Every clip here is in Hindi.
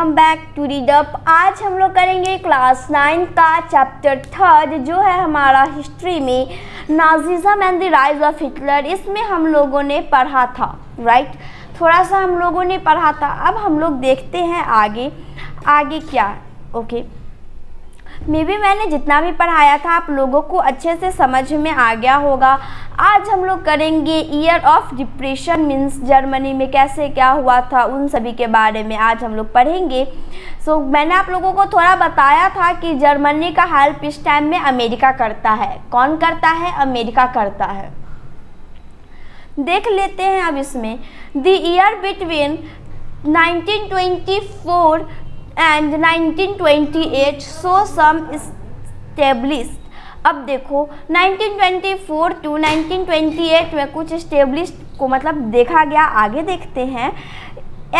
Welcome back to read up. आज हम लोग करेंगे क्लास 9 का चैप्टर 3 जो है हमारा हिस्ट्री में Nazism and the rise of Hitler. इसमें हम लोगों ने पढ़ा था, राइट, थोड़ा सा हम लोगों ने पढ़ा था। अब हम लोग देखते हैं आगे क्या। ओके, मे बी मैंने जितना भी पढ़ाया था आप लोगों को अच्छे से समझ में आ गया होगा। आज हम लोग करेंगे year of depression means Germany में कैसे क्या हुआ था, उन सभी के बारे में आज हम लोग पढ़ेंगे। मैंने आप लोगों को थोड़ा बताया था कि जर्मनी का हेल्प इस टाइम में अमेरिका करता है। कौन करता है? अमेरिका करता है। देख लेते हैं अब इसमें the year between 1924 and 1928 show some established। अब देखो 1924 to 1928 में कुछ established को मतलब देखा गया। आगे देखते हैं।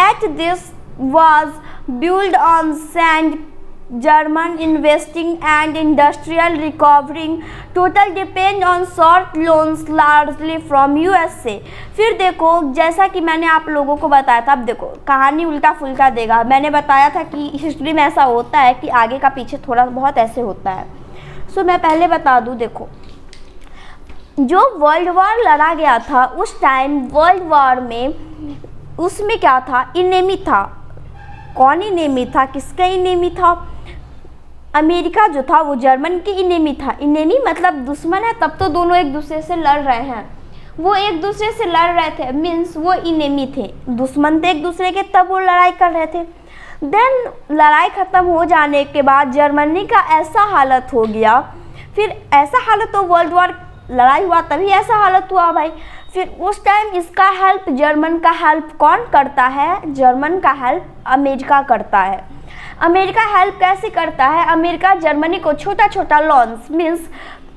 At this was built on sand, German investing and industrial recovering total depend on short loans largely from USA। फिर देखो जैसा कि मैंने आप लोगों को बताया था, अब देखो कहानी उल्टा फुल्टा देगा। मैंने बताया था कि हिस्ट्री में ऐसा होता है कि आगे का पीछे थोड़ा बहुत ऐसे होता है। मैं पहले बता दूं, देखो जो वर्ल्ड वॉर लड़ा गया था उस टाइम वर्ल्ड वॉर में उसमें क्या था? इनेमी था। कौन इनेमी था? किसका इनेमी था? अमेरिका जो था वो जर्मन की इनेमी था। इनेमी मतलब दुश्मन है, तब तो दोनों एक दूसरे से लड़ रहे हैं। वो एक दूसरे से लड़ रहे थे मीन्स वो इनेमी थे, दुश्मन थे एक दूसरे के, तब वो लड़ाई कर रहे थे। देन लड़ाई ख़त्म हो जाने के बाद जर्मनी का ऐसा हालत हो गया, फिर ऐसा हालत तो वर्ल्ड वॉर लड़ाई हुआ तभी ऐसा हालत हुआ भाई। फिर उस टाइम इसका हेल्प, जर्मन का हेल्प कौन करता है? जर्मन का हेल्प अमेरिका करता है। अमेरिका हेल्प कैसे करता है? अमेरिका जर्मनी को छोटा छोटा लोन्स मीन्स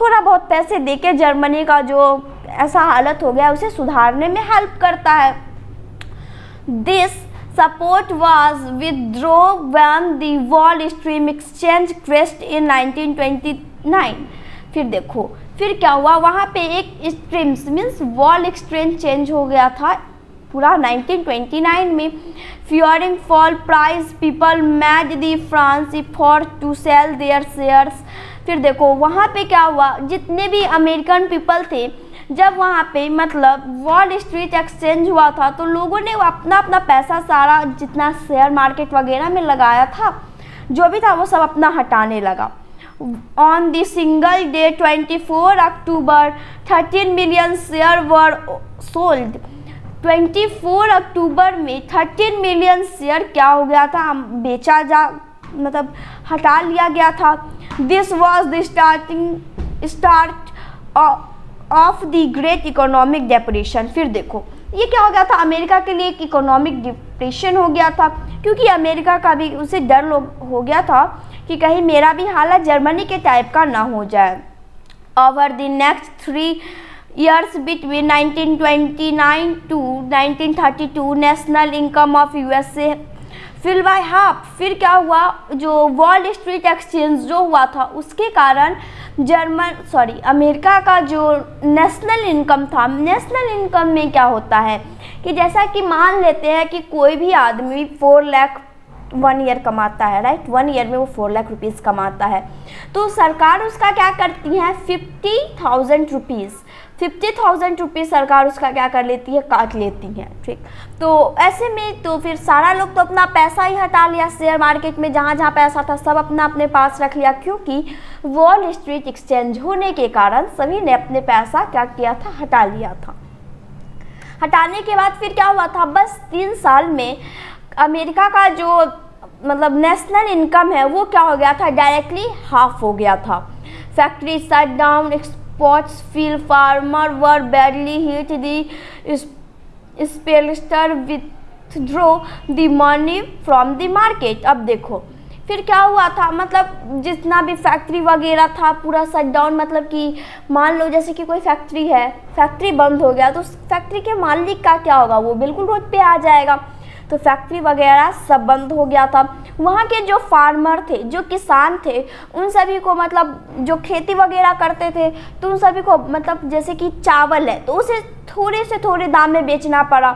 थोड़ा बहुत पैसे देके जर्मनी का जो ऐसा हालत हो गया उसे सुधारने में हेल्प करता है। This support was withdraw when the wall street exchange crashed in 1929। फिर देखो फिर क्या हुआ, वहाँ पे एक streams means wall exchange change हो गया था पूरा 1929 में। Fearing fall price, people made the France for to sell their shares। फिर देखो वहाँ पे क्या हुआ, जितने भी अमेरिकन पीपल थे, जब वहाँ पे मतलब वॉल स्ट्रीट एक्सचेंज हुआ था तो लोगों ने अपना अपना पैसा सारा जितना शेयर मार्केट वगैरह में लगाया था जो भी था वो सब अपना हटाने लगा। On the single day 24 October 13 million share were sold. 24 अक्टूबर में 13 मिलियन शेयर क्या हो गया था? बेचा जा मतलब हटा लिया गया था। This was the start of the great economic depression. फिर देखो ये क्या हो गया था, अमेरिका के लिए एक इकोनॉमिक डिप्रेशन हो गया था, क्योंकि अमेरिका का भी उसे डर हो गया था कि कहीं मेरा भी हालत जर्मनी के टाइप का ना हो जाए। Over the next 3 years between 1929 to 1932 national income of USA fell by half. फिर क्या हुआ, जो वॉल स्ट्रीट एक्सचेंज जो हुआ था उसके कारण अमेरिका का जो नेशनल इनकम था, नेशनल इनकम में क्या होता है कि जैसा कि मान लेते हैं कि कोई भी आदमी 4 लाख 1 ईयर कमाता है, राइट, 1 ईयर में वो 4 लाख रुपीज़ कमाता है, तो सरकार उसका क्या करती है 50,000 रुपीज़ 50,000 रुपीज़ सरकार उसका क्या कर लेती है, काट लेती है। ठीक, तो ऐसे में तो फिर सारा लोग तो अपना पैसा ही हटा लिया शेयर मार्केट में, जहाँ जहाँ पैसा था सब अपना अपने पास रख लिया, क्योंकि वॉल स्ट्रीट एक्सचेंज होने के कारण सभी ने अपने पैसा क्या किया था, हटा लिया था। हटाने के बाद फिर क्या हुआ था, बस 3 साल में अमेरिका का जो मतलब नेशनल इनकम है वो क्या हो गया था, डायरेक्टली हाफ हो गया था। Factory shut down, exports fell, farmer were badly hit, the speculators withdraw the money from the market. अब देखो फिर क्या हुआ था, मतलब जितना भी फैक्ट्री वगैरह था पूरा शट डाउन, मतलब कि मान लो जैसे कि कोई फैक्ट्री है, फैक्ट्री बंद हो गया तो उस फैक्ट्री के मालिक का क्या होगा, वो बिल्कुल रोड पे आ जाएगा। तो फैक्ट्री वगैरह सब बंद हो गया था। वहाँ के जो फार्मर थे, जो किसान थे, उन सभी को मतलब जो खेती वगैरह करते थे तो उन सभी को मतलब जैसे कि चावल है तो उसे थोड़े से थोड़े दाम में बेचना पड़ा,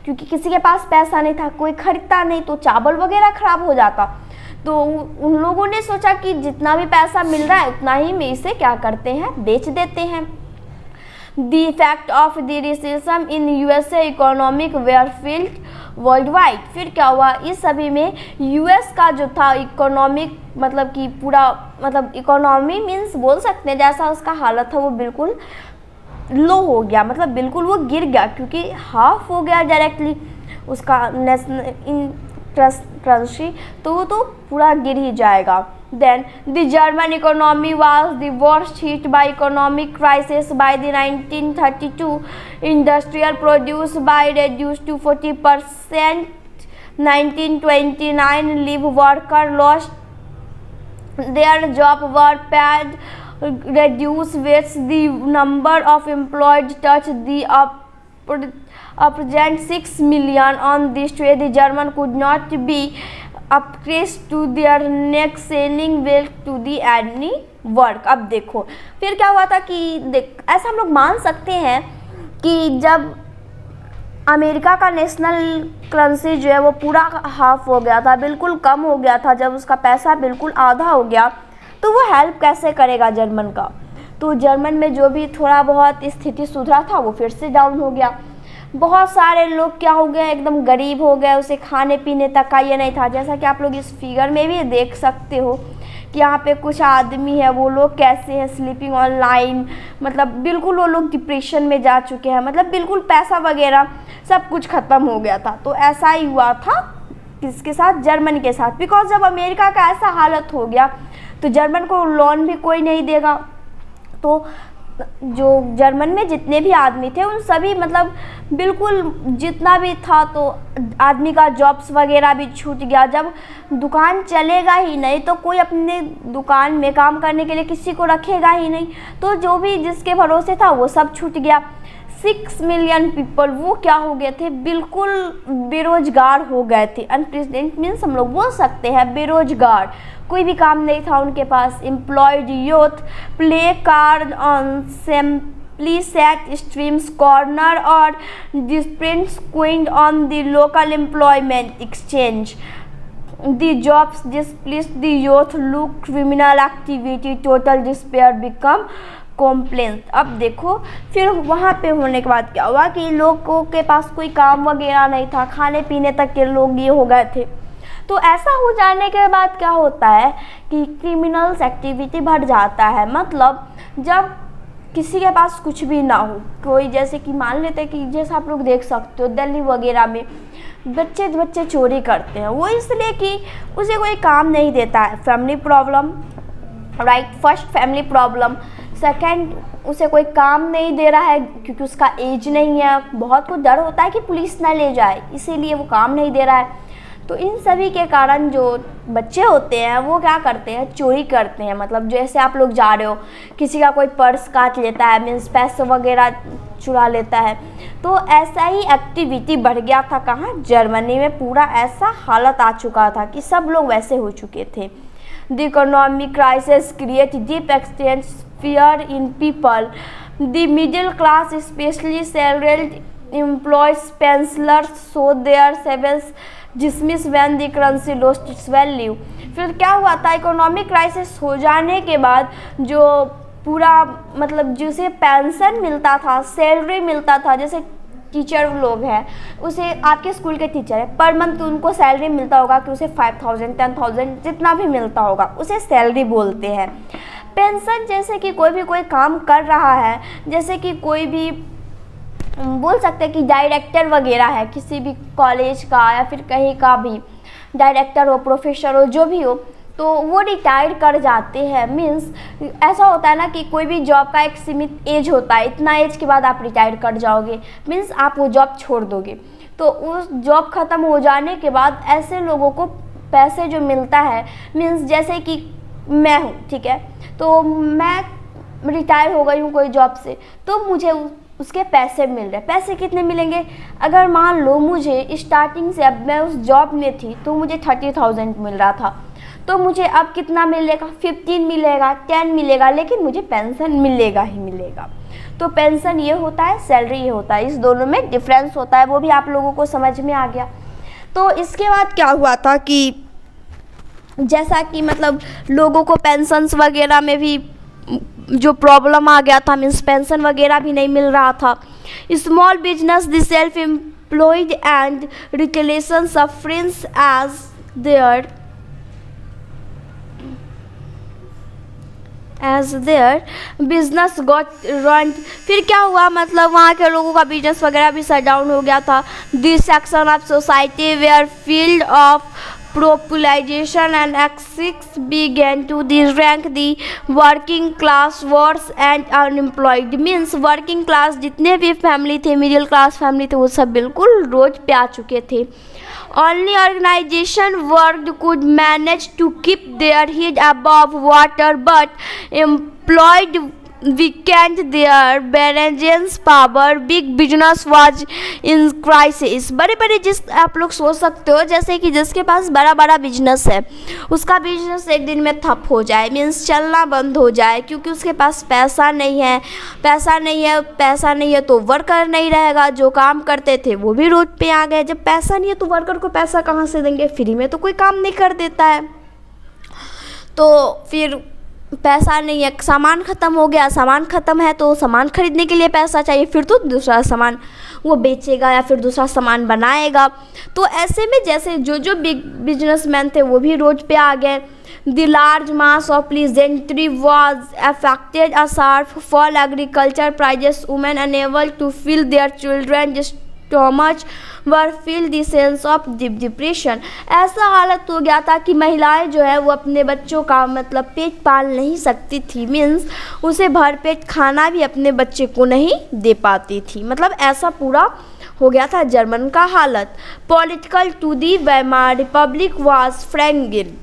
क्योंकि किसी के पास पैसा नहीं था, कोई खरीदता नहीं, तो चावल वगैरह खराब हो जाता। तो उन लोगों ने सोचा कि जितना भी पैसा मिल रहा है उतना ही में इसे क्या करते हैं, बेच देते हैं। The effect of the recession in USA economic were felt worldwide। फिर क्या हुआ, इस सभी में यूएस का जो था इकोनॉमिक मतलब कि पूरा मतलब इकोनॉमी मीन्स बोल सकते हैं जैसा उसका हालत था वो बिल्कुल लो हो गया, मतलब बिल्कुल वो गिर गया, क्योंकि हाफ हो गया डायरेक्टली उसका नेशनल करेंसी, तो वो तो पूरा गिर ही जाएगा। Then the German economy was the worst hit by economic crisis by the 1932 industrial produce by reduced to 40%. 1929 live worker lost their job were paid reduced wages, the number of employed touched the uppresent 6 million. On this way the German could not be upgrade to their next selling well to the any work। अब देखो फिर क्या हुआ था कि ऐसा हम लोग मान सकते हैं कि जब अमेरिका का नेशनल करेंसी जो है वो पूरा हाफ हो गया था, बिल्कुल कम हो गया था, जब उसका पैसा बिल्कुल आधा हो गया तो वो हेल्प कैसे करेगा जर्मन का। तो जर्मन में जो भी थोड़ा बहुत स्थिति सुधरा था वो फिर से डाउन हो गया। बहुत सारे लोग क्या हो गए, एकदम गरीब हो गए, उसे खाने पीने तक का ये नहीं था। जैसा कि आप लोग इस फिगर में भी देख सकते हो कि यहाँ पे कुछ आदमी है, वो लोग कैसे हैं, स्लीपिंग ऑनलाइन, मतलब बिल्कुल वो लोग डिप्रेशन में जा चुके हैं, मतलब बिल्कुल पैसा वगैरह सब कुछ ख़त्म हो गया था। तो ऐसा ही हुआ था किसके साथ, जर्मन के साथ। बिकॉज जब अमेरिका का ऐसा हालत हो गया तो जर्मन को लोन भी कोई नहीं देगा, तो जो जर्मन में जितने भी आदमी थे उन सभी मतलब बिल्कुल जितना भी था तो आदमी का जॉब्स वगैरह भी छूट गया। जब दुकान चलेगा ही नहीं तो कोई अपने दुकान में काम करने के लिए किसी को रखेगा ही नहीं, तो जो भी जिसके भरोसे था वो सब छूट गया। 6 मिलियन पीपल वो क्या हो गए थे, बिल्कुल बेरोजगार हो गए थे। अनप्रेसिडेंट मीन्स हम लोग बोल सकते हैं बेरोजगार, कोई भी काम नहीं था उनके पास। Employed youth play card on simply sat streams corner और desperately queued on the local employment exchange the jobs displaced the youth look criminal activity total despair become commonplace. अब देखो फिर वहाँ पे होने के बाद क्या हुआ कि लोगों के पास कोई काम वगैरह नहीं था, खाने पीने तक के लोग ये हो गए थे। तो ऐसा हो जाने के बाद क्या होता है कि क्रिमिनल्स एक्टिविटी बढ़ जाता है। मतलब जब किसी के पास कुछ भी ना हो, कोई जैसे कि मान लेते हैं कि जैसे आप लोग देख सकते हो दिल्ली वगैरह में बच्चे चोरी करते हैं, वो इसलिए कि उसे कोई काम नहीं देता है। Family problem, right, first family problem, second उसे कोई काम नहीं दे रहा है क्योंकि उसका एज नहीं है, बहुत को डर होता है कि पुलिस ना ले जाए, इसीलिए वो काम नहीं दे रहा है। तो इन सभी के कारण जो बच्चे होते हैं वो क्या करते हैं, चोरी करते हैं। मतलब जैसे आप लोग जा रहे हो, किसी का कोई पर्स काट लेता है, मीन्स पैसे वगैरह चुरा लेता है। तो ऐसा ही एक्टिविटी बढ़ गया था कहाँ, जर्मनी में। पूरा ऐसा हालत आ चुका था कि सब लोग वैसे हो चुके थे। The economic crisis create deep expanse fear in people. The middle class, especially salaried employees, pensioners, saw their savings dismissed when the currency lost its value। फिर क्या हुआ था, इकोनॉमिक क्राइसिस हो जाने के बाद जो पूरा मतलब जिसे पेंशन मिलता था, सैलरी मिलता था, जैसे टीचर लोग हैं, उसे आपके स्कूल के टीचर है, पर मंथ उनको सैलरी मिलता होगा कि उसे 5000 10,000 जितना भी मिलता होगा उसे सैलरी बोलते हैं। पेंशन जैसे कि कोई काम कर रहा है, जैसे कि कोई भी बोल सकते हैं कि डायरेक्टर वगैरह है किसी भी कॉलेज का या फिर कहीं का भी डायरेक्टर हो, प्रोफेसर हो, जो भी हो, तो वो रिटायर कर जाते हैं। मीन्स ऐसा होता है ना कि कोई भी जॉब का एक सीमित एज होता है, इतना एज के बाद आप रिटायर कर जाओगे, मीन्स आप वो जॉब छोड़ दोगे। तो उस जॉब ख़त्म हो जाने के बाद ऐसे लोगों को पैसे जो मिलता है, मीन्स जैसे कि मैं हूँ, ठीक है, तो मैं रिटायर हो गई हूँ कोई जॉब से, तो मुझे उसके पैसे मिल रहे हैं। पैसे कितने मिलेंगे, अगर मान लो मुझे स्टार्टिंग से, अब मैं उस जॉब में थी तो मुझे 30,000 मिल रहा था, तो मुझे अब कितना मिलेगा, 15 मिलेगा, 10 मिलेगा, लेकिन मुझे पेंशन मिलेगा ही मिलेगा। तो पेंशन ये होता है, सैलरी ये होता है, इस दोनों में डिफरेंस होता है, वो भी आप लोगों को समझ में आ गया। तो इसके बाद क्या हुआ था कि जैसा कि मतलब लोगों को पेंशन्स वगैरह में भी जो प्रॉब्लम आ गया था, मीन्स पेंशन वगैरह भी नहीं मिल रहा था। Small business, the self employed and retaliation sufferings as their business got run. फिर क्या हुआ, मतलब वहाँ के लोगों का बिजनेस वगैरह भी शट डाउन हो गया था। This section of society where field of popularization and access began to rank the working class worse and unemployed, means working class जितने भी फैमिली थे, मिडिल क्लास फैमिली थे, वो सब बिल्कुल रोज पे आ चुके थे। Only organization worked could manage to keep their head above water, but employed weakened their bargaining power. Big business was in crisis. बड़े बड़े जिस आप लोग सोच सकते हो, जैसे कि जिसके पास बड़ा बड़ा बिजनेस है, उसका बिजनेस एक दिन में ठप हो जाए, मीन्स चलना बंद हो जाए, क्योंकि उसके पास पैसा नहीं है। पैसा नहीं है तो वर्कर नहीं रहेगा, जो काम करते थे वो भी रोड पे आ गए। जब पैसा नहीं है तो वर्कर को पैसा कहाँ से देंगे, फ्री में तो कोई काम नहीं कर देता है। तो फिर पैसा नहीं है, सामान ख़त्म हो गया, सामान ख़त्म है तो सामान खरीदने के लिए पैसा चाहिए, फिर तो दूसरा सामान वो बेचेगा या फिर दूसरा सामान बनाएगा। तो ऐसे में जैसे जो बिग बिजनेसमैन थे वो भी रोड पे आ गए। The large mass of peasantry was affected, a sharp fall agriculture prices, women unable to fill their children stomach were fill the sense of depression. ऐसा हालत हो गया था कि महिलाएं जो है वो अपने बच्चों का मतलब पेट पाल नहीं सकती थी, मीन्स उसे भरपेट खाना भी अपने बच्चे को नहीं दे पाती थी। मतलब ऐसा पूरा हो गया था जर्मन का हालत। Political to the Weimar republic was fragile.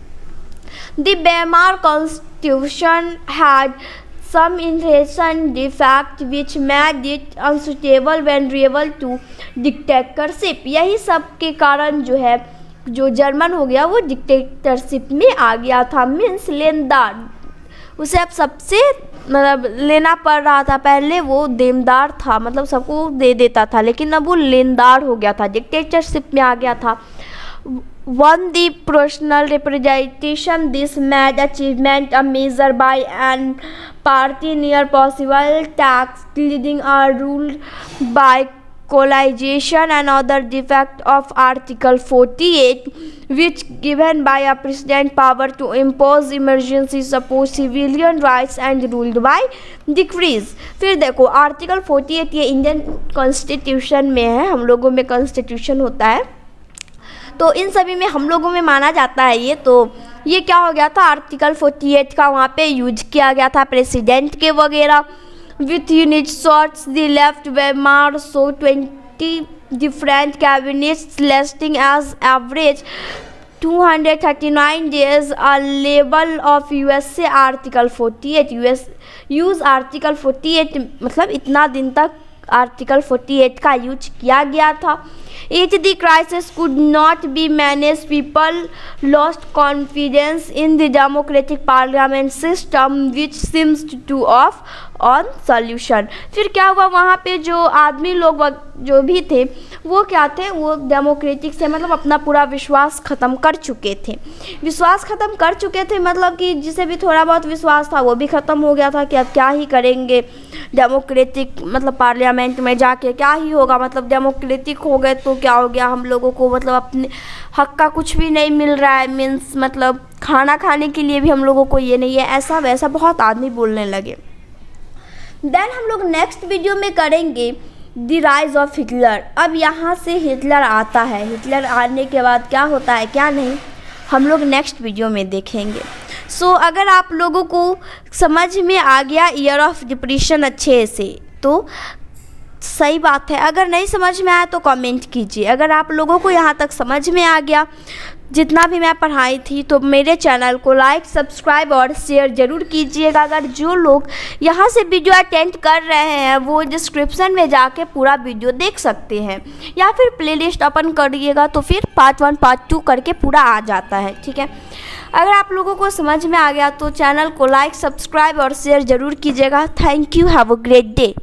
The Weimar constitution had some inherent defect which made it unsuitable vulnerable to dictatorship। यही सब के कारण जो है जो जर्मन हो गया वो डिक्टेटरशिप में आ गया था, मीन्स लेनदार, उसे अब सबसे मतलब लेना पड़ रहा था। पहले वो देनदार था, मतलब सबको दे देता था, लेकिन अब वो लेनदार हो गया था, डिक्टेटरशिप में आ गया था। Won the proportional representation, this made achievement a measure by an party near possible tax leading are ruled by colonization. Another defect of Article 48, which given by a president power to impose emergency support civilian rights and ruled by decrees। फिर देखो आर्टिकल 48 ये इंडियन कॉन्स्टिट्यूशन में है, हम लोगों में कॉन्स्टिट्यूशन होता है, तो इन सभी में हम लोगों में माना जाता है ये। तो ये क्या हो गया था, आर्टिकल 48 का वहाँ पे यूज किया गया था प्रेसिडेंट के वगैरह। With unit shorts the left Weimar so 20 different cabinets listing as average 239 days a level of USA article 48 use article 48 मतलब इतना दिन तक आर्टिकल 48 का यूज किया गया था। If the crisis could not be managed, people lost confidence in the democratic parliament system, which seems to offer on solution। फिर क्या हुआ, वहाँ पे जो आदमी लोग जो भी थे वो क्या थे, वो डेमोक्रेटिक से मतलब अपना पूरा विश्वास ख़त्म कर चुके थे। विश्वास ख़त्म कर चुके थे मतलब कि जिसे भी थोड़ा बहुत विश्वास था वो भी ख़त्म हो गया था कि अब क्या ही करेंगे डेमोक्रेटिक मतलब पार्लियामेंट में जाके क्या ही होगा, मतलब डेमोक्रेटिक हो गए तो क्या हो गया, हम लोगों को मतलब अपने हक का कुछ भी नहीं मिल रहा है, मीन्स मतलब खाना खाने के लिए भी हम लोगों को ये नहीं है, ऐसा वैसा बहुत आदमी बोलने लगे। देन हम लोग नेक्स्ट वीडियो में करेंगे द राइज ऑफ हिटलर। अब यहाँ से हिटलर आता है, हिटलर आने के बाद क्या होता है क्या नहीं, हम लोग नेक्स्ट वीडियो में देखेंगे। सो अगर आप लोगों को समझ में आ गया ईयर ऑफ डिप्रेशन अच्छे से तो सही बात है, अगर नहीं समझ में आया तो कमेंट कीजिए। अगर आप लोगों को यहाँ तक समझ में आ गया जितना भी मैं पढ़ाई थी तो मेरे चैनल को लाइक सब्सक्राइब और शेयर ज़रूर कीजिएगा। अगर जो लोग यहाँ से वीडियो अटेंड कर रहे हैं वो डिस्क्रिप्शन में जाके पूरा वीडियो देख सकते हैं, या फिर प्लेलिस्ट ओपन करिएगा तो फिर पार्ट 1 पार्ट 2 करके पूरा आ जाता है, ठीक है। अगर आप लोगों को समझ में आ गया तो चैनल को लाइक सब्सक्राइब और शेयर ज़रूर कीजिएगा। Thank you, have a great day.